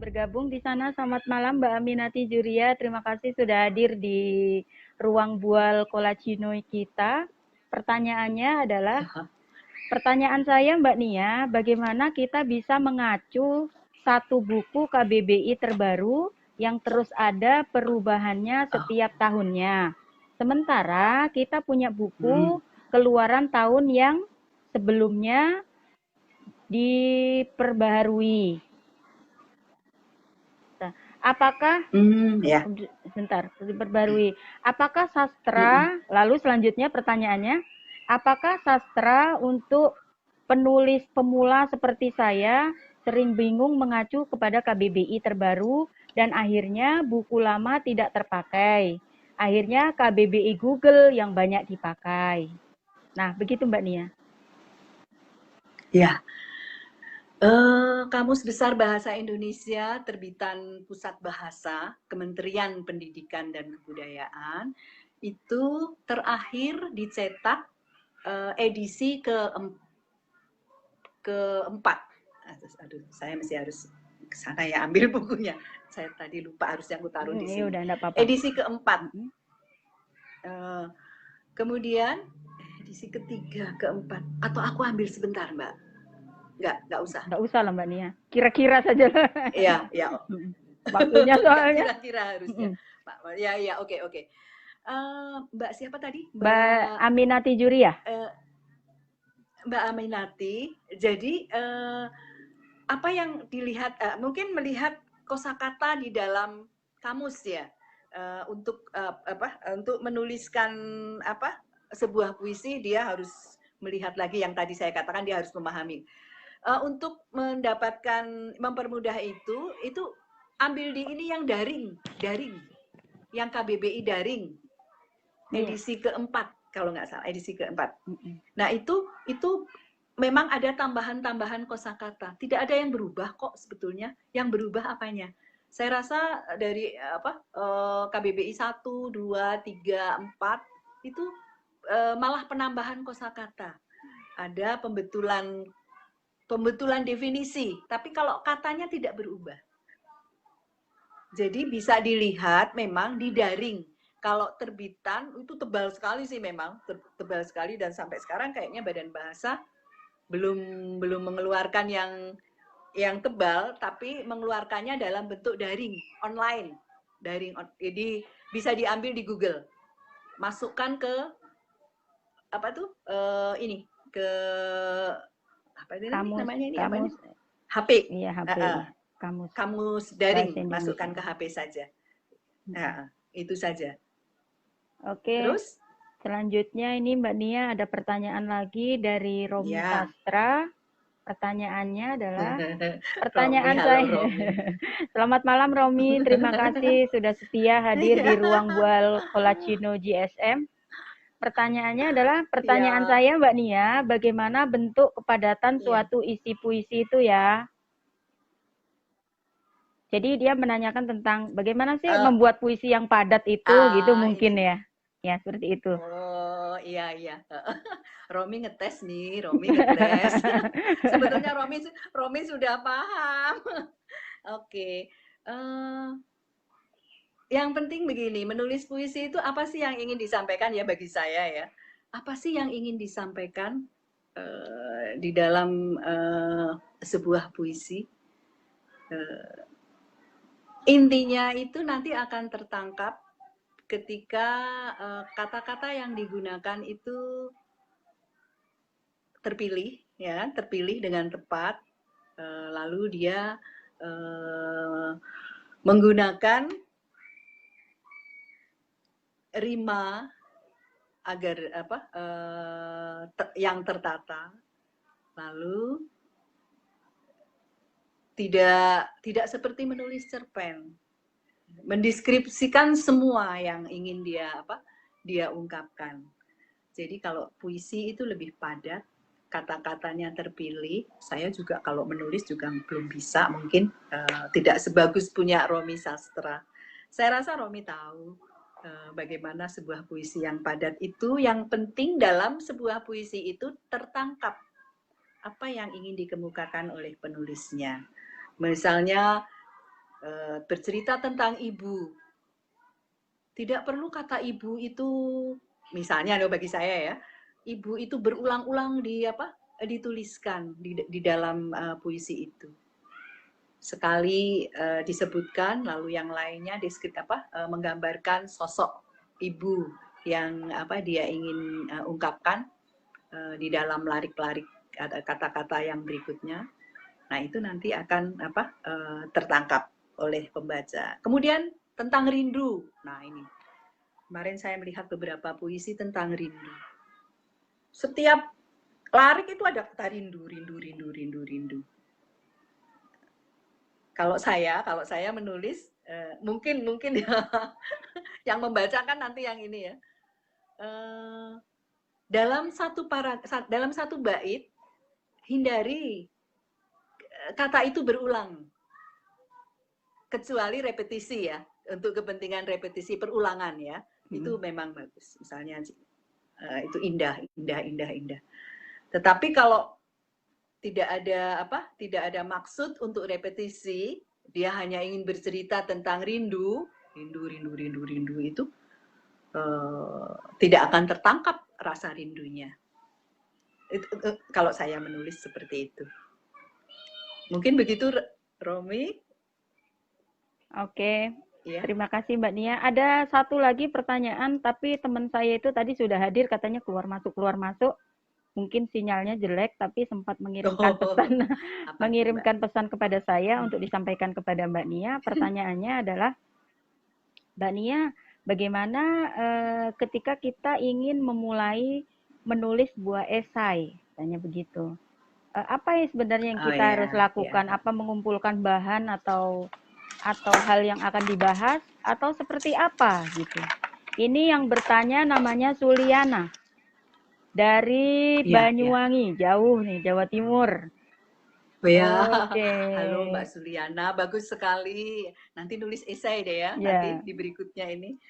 bergabung di sana. Selamat malam Mbak Aminati Juria. Terima kasih sudah hadir di ruang bual Kolacino kita. Pertanyaannya adalah, pertanyaan saya Mbak Nia, bagaimana kita bisa mengacu satu buku KBBI terbaru yang terus ada perubahannya setiap tahunnya. Sementara kita punya buku keluaran tahun yang sebelumnya diperbaharui. Nah, apakah sebentar diperbarui? Apakah sastra? Lalu selanjutnya pertanyaannya, apakah sastra untuk penulis pemula seperti saya sering bingung mengacu kepada KBBI terbaru dan akhirnya buku lama tidak terpakai. Akhirnya KBBI Google yang banyak dipakai. Nah, begitu Mbak Nia. Ya, Kamus Besar Bahasa Indonesia terbitan Pusat Bahasa Kementerian Pendidikan dan Kebudayaan itu terakhir dicetak edisi keempat. Aduh, saya masih harus ke sana ya ambil bukunya. Saya tadi lupa harusnya aku taruh di sini. Udah, enggak apa-apa. Edisi keempat. Kemudian edisi ketiga, keempat. Atau aku ambil sebentar, Mbak? Nggak usah. Nggak usah lah Mbak Nia. Kira-kira saja. Iya, ya. Waktunya soalnya. Kira-kira harusnya. Ya, oke. Mbak siapa tadi? Mbak Aminati Juria. Mbak Aminati. Jadi apa yang dilihat? Mungkin melihat kosakata di dalam kamus ya. Untuk untuk menuliskan sebuah puisi dia harus melihat lagi yang tadi saya katakan, dia harus memahami. Untuk mendapatkan mempermudah itu ambil di ini yang daring, yang KBBI daring, edisi keempat kalau nggak salah, edisi keempat. Nah itu memang ada tambahan kosakata, tidak ada yang berubah kok sebetulnya. Yang berubah apanya? Saya rasa dari KBBI 1, 2, 3, 4 itu malah penambahan kosakata. Ada pembetulan definisi, tapi kalau katanya tidak berubah. Jadi bisa dilihat memang di daring. Kalau terbitan itu tebal sekali sih, memang tebal sekali, dan sampai sekarang kayaknya Badan Bahasa belum mengeluarkan yang tebal, tapi mengeluarkannya dalam bentuk daring, online, daring. Jadi bisa diambil di Google, masukkan ke ini ke apa itu namanya ini kamus. HP. Iya, HP. Kamus daring, masukkan ke HP saja. Nah, itu saja. Oke. Terus selanjutnya ini Mbak Nia ada pertanyaan lagi dari Romi Sastra. Pertanyaannya adalah, pertanyaan saya. Selamat malam Romi, terima kasih sudah setia hadir di ruang bual Kolacino GSM. Pertanyaannya adalah, pertanyaan saya Mbak Nia, bagaimana bentuk kepadatan suatu isi puisi itu ya? Jadi dia menanyakan tentang bagaimana sih membuat puisi yang padat itu, gitu mungkin ya? Ya, seperti itu. Oh, iya. Romi ngetes nih, Sebetulnya Romi sudah paham. Oke. Yang penting begini, menulis puisi itu apa sih yang ingin disampaikan ya bagi saya ya? Apa sih yang ingin disampaikan di dalam sebuah puisi? Intinya itu nanti akan tertangkap ketika kata-kata yang digunakan itu terpilih dengan tepat, lalu dia menggunakan rima agar yang tertata, lalu tidak seperti menulis cerpen, mendeskripsikan semua yang ingin dia ungkapkan. Jadi kalau puisi itu lebih padat, kata-katanya terpilih. Saya juga kalau menulis juga belum bisa, mungkin tidak sebagus punya Romi Sastra. Saya rasa Romi tahu bagaimana sebuah puisi yang padat itu. Yang penting dalam sebuah puisi itu tertangkap apa yang ingin dikemukakan oleh penulisnya. Misalnya bercerita tentang ibu. Tidak perlu kata ibu itu, misalnya bagi saya ya, ibu itu berulang-ulang dituliskan di dalam puisi itu. Sekali disebutkan, lalu yang lainnya menggambarkan sosok ibu yang dia ingin ungkapkan di dalam larik-larik kata-kata yang berikutnya. Nah, itu nanti akan tertangkap oleh pembaca. Kemudian tentang rindu. Nah, ini kemarin saya melihat beberapa puisi tentang rindu. Setiap larik itu ada kata rindu, rindu, rindu, rindu, rindu. Kalau saya menulis, mungkin yang membaca kan nanti yang ini ya. Dalam satu bait, hindari kata itu berulang. Kecuali repetisi ya, untuk kepentingan repetisi perulangan ya, itu memang bagus. Misalnya itu indah. Tetapi kalau tidak ada maksud untuk repetisi, dia hanya ingin bercerita tentang rindu itu tidak akan tertangkap rasa rindunya. Kalau saya menulis seperti itu. Mungkin begitu, Romi. Oke, ya. Terima kasih Mbak Nia. Ada satu lagi pertanyaan, tapi teman saya itu tadi sudah hadir, katanya keluar masuk. Mungkin sinyalnya jelek, tapi sempat mengirimkan pesan kepada saya untuk disampaikan kepada Mbak Nia. Pertanyaannya adalah, Mbak Nia, bagaimana ketika kita ingin memulai menulis buah esai, tanya begitu. Apa yang sebenarnya yang kita harus lakukan? Apa mengumpulkan bahan atau hal yang akan dibahas atau seperti apa gitu? Ini yang bertanya namanya Suliana dari Banyuwangi, jauh nih, Jawa Timur. Oke. Halo Mbak Suliana, bagus sekali. Nanti nulis esai deh ya, nanti di berikutnya ini.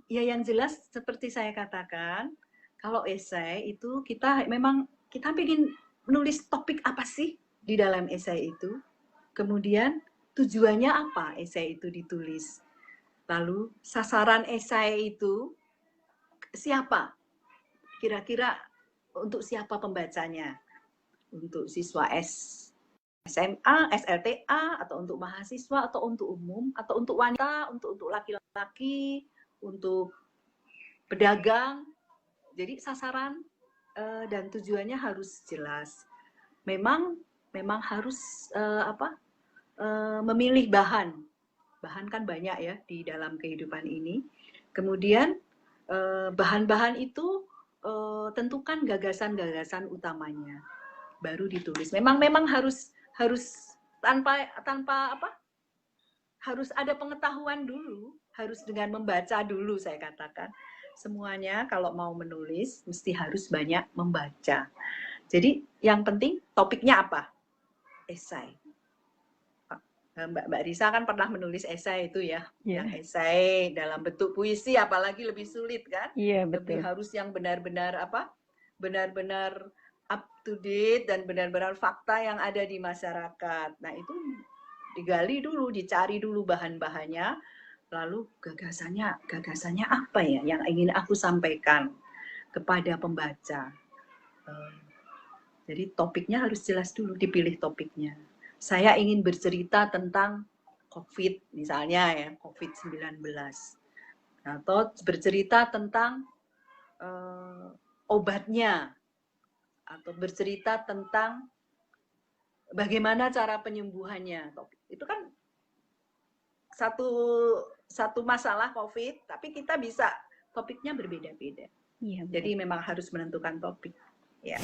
Ya yang jelas seperti saya katakan, kalau esai itu kita ingin menulis topik apa sih di dalam esai itu. Kemudian tujuannya apa esai itu ditulis. Lalu sasaran esai itu siapa? Kira-kira untuk siapa pembacanya? Untuk siswa SMA, SLTA, atau untuk mahasiswa, atau untuk umum, atau untuk wanita, untuk laki-laki, untuk pedagang. Jadi sasaran dan tujuannya harus jelas. Memang harus memilih bahan. Bahan kan banyak ya di dalam kehidupan ini. Kemudian bahan-bahan itu tentukan gagasan-gagasan utamanya, baru ditulis. Memang harus tanpa harus ada pengetahuan dulu, harus dengan membaca dulu, saya katakan. Semuanya kalau mau menulis mesti harus banyak membaca. Jadi yang penting topiknya apa? Esai. Mbak Risa kan pernah menulis esai itu ya, yang esai dalam bentuk puisi, apalagi lebih sulit kan? Lebih harus yang benar-benar benar-benar up to date dan benar-benar fakta yang ada di masyarakat. Nah itu digali dulu, dicari dulu bahan-bahannya, lalu gagasannya apa ya yang ingin aku sampaikan kepada pembaca. Jadi topiknya harus jelas dulu, dipilih topiknya. Saya ingin bercerita tentang COVID misalnya ya, COVID-19. Atau bercerita tentang obatnya. Atau bercerita tentang bagaimana cara penyembuhannya. Itu kan satu masalah COVID, tapi kita bisa topiknya berbeda-beda. Jadi memang harus menentukan topik. Ya.